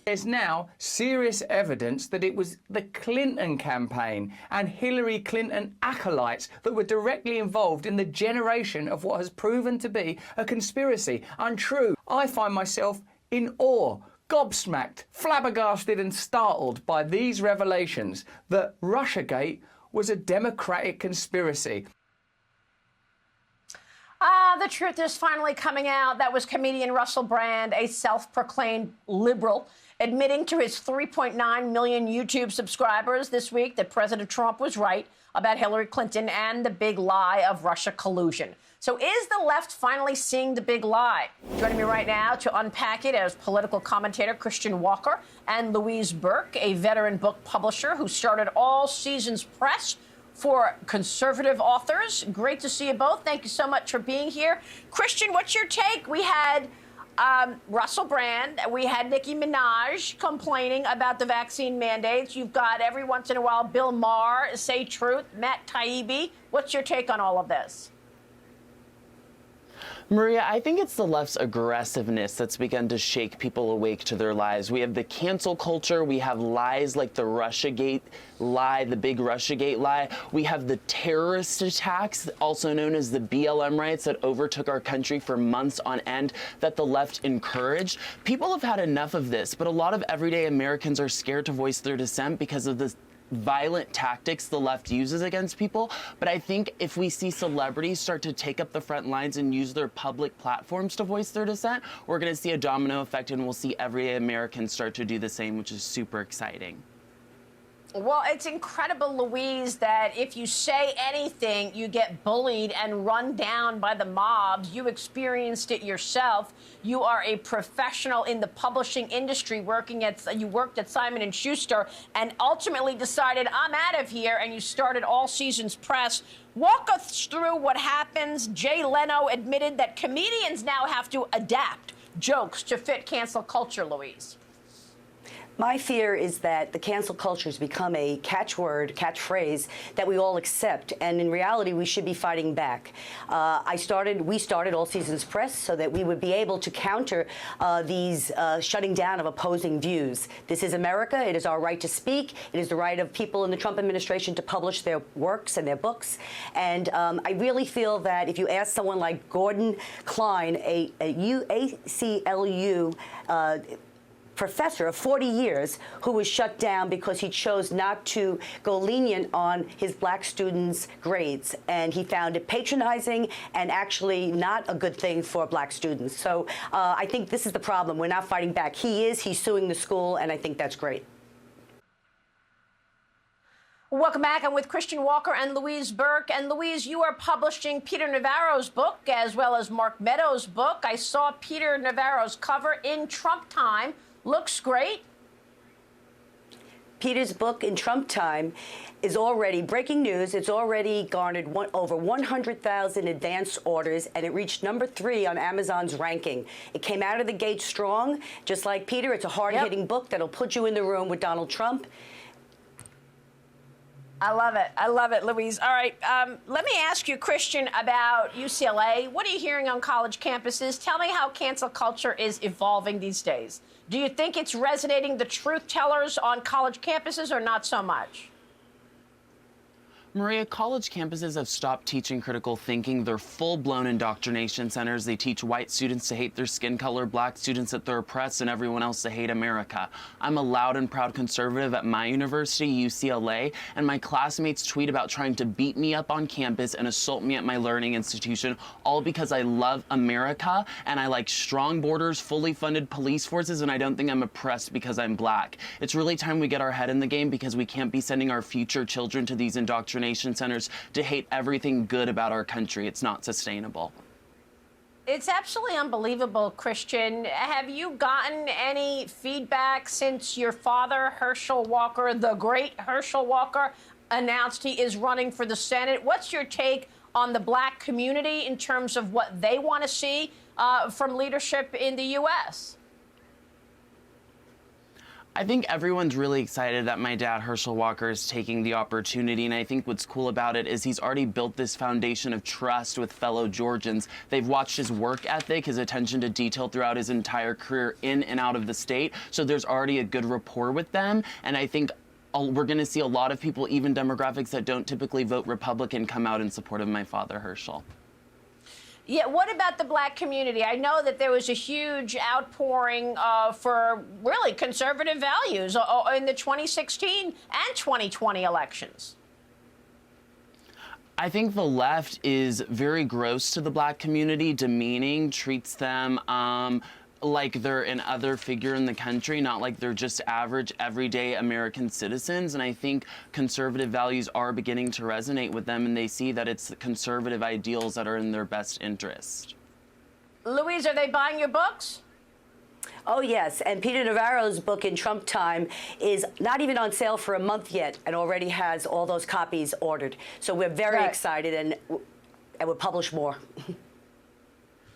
There's now serious evidence that it was the Clinton campaign and Hillary Clinton acolytes that were directly involved in the generation of what has proven to be a conspiracy. Untrue. I find myself in awe, gobsmacked, flabbergasted and startled by these revelations that Russiagate was a Democratic conspiracy. The truth is finally coming out. That was comedian Russell Brand, a self-proclaimed liberal, admitting to his 3.9 million YouTube subscribers this week that President Trump was right about Hillary Clinton and the big lie of Russia collusion. So is the left finally seeing the big lie? Joining me right now to unpack it is political commentator Herschel Walker and Louise Burke, a veteran book publisher who started All Seasons Press for conservative authors. Great to see you both. Thank you so much for being here. Christian, what's your take? We had Russell Brand, we had Nicki Minaj complaining about the vaccine mandates. You've got every once in a while Bill Maher, Say Truth, Matt Taibbi. What's your take on all of this? Maria, I think it's the left's aggressiveness that's begun to shake people awake to their lies. We have the cancel culture. We have lies like the Russiagate lie, the big Russiagate lie. We have the terrorist attacks, also known as the BLM riots that overtook our country for months on end, that the left encouraged. People have had enough of this, but a lot of everyday Americans are scared to voice their dissent because of the violent tactics the left uses against people. But I think if we see celebrities start to take up the front lines and use their public platforms to voice their dissent, we're going to see a domino effect, and we'll see everyday Americans start to do the same, which is super exciting. Well, it's incredible, Louise, that if you say anything, you get bullied and run down by the mobs. You experienced it yourself. You are a professional in the publishing industry, you worked at Simon & Schuster, and ultimately decided, I'm out of here, and you started All Seasons Press. Walk us through what happens. Jay Leno admitted that comedians now have to adapt jokes to fit cancel culture, Louise. My fear is that the cancel culture has become a catchword, catchphrase that we all accept, and in reality, we should be fighting back. We started All Seasons Press so that we would be able to counter these shutting down of opposing views. This is America. It is our right to speak. It is the right of people in the Trump administration to publish their works and their books. And I really feel that if you ask someone like Gordon Klein, a ACLU professor of 40 years who was shut down because he chose not to go lenient on his black students' grades. And he found it patronizing and actually not a good thing for black students. So I think this is the problem. We're not fighting back. He's suing the school, and I think that's great. Welcome back. I'm with Herschel Walker and Louise Burke. And Louise, you are publishing Peter Navarro's book as well as Mark Meadows' book. I saw Peter Navarro's cover in Trump Time. Looks great. Peter's book in Trump Time is already breaking news. It's already garnered over 100,000 advance orders, and it reached #3 on Amazon's ranking. It came out of the gate strong, just like Peter. It's a hard-hitting book that'll put you in the room with Donald Trump. I love it. I love it, Louise. All right. Let me ask you, Christian, about UCLA. What are you hearing on college campuses? Tell me how cancel culture is evolving these days. Do you think it's resonating the truth tellers on college campuses or not so much? Maria, college campuses have stopped teaching critical thinking. They're full-blown indoctrination centers. They teach white students to hate their skin color, black students that they're oppressed, and everyone else to hate America. I'm a loud and proud conservative at my university, UCLA, and my classmates tweet about trying to beat me up on campus and assault me at my learning institution, all because I love America, and I like strong borders, fully funded police forces, and I don't think I'm oppressed because I'm black. It's really time we get our head in the game, because we can't be sending our future children to these indoctrination centers to hate everything good about our country. It's not sustainable. It's absolutely unbelievable, Christian. Have you gotten any feedback since your father, Herschel Walker, the great Herschel Walker, announced he is running for the Senate? What's your take on the black community in terms of what they want to see from leadership in the U.S.? I think everyone's really excited that my dad, Herschel Walker, is taking the opportunity. And I think what's cool about it is he's already built this foundation of trust with fellow Georgians. They've watched his work ethic, his attention to detail throughout his entire career in and out of the state. So there's already a good rapport with them. And I think we're going to see a lot of people, even demographics that don't typically vote Republican, come out in support of my father, Herschel. Yeah, what about the black community? I know that there was a huge outpouring for really conservative values in the 2016 and 2020 elections. I think the left is very gross to the black community, demeaning, treats them like they're an other figure in the country, not like they're just average, everyday American citizens. And I think conservative values are beginning to resonate with them, and they see that it's the conservative ideals that are in their best interest. Louise, are they buying your books? Oh, yes. And Peter Navarro's book, In Trump Time, is not even on sale for a month yet and already has all those copies ordered. So we're very excited, and we'll publish more.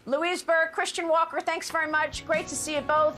Louise Burke, Christian Walker, thanks very much. Great to see you both.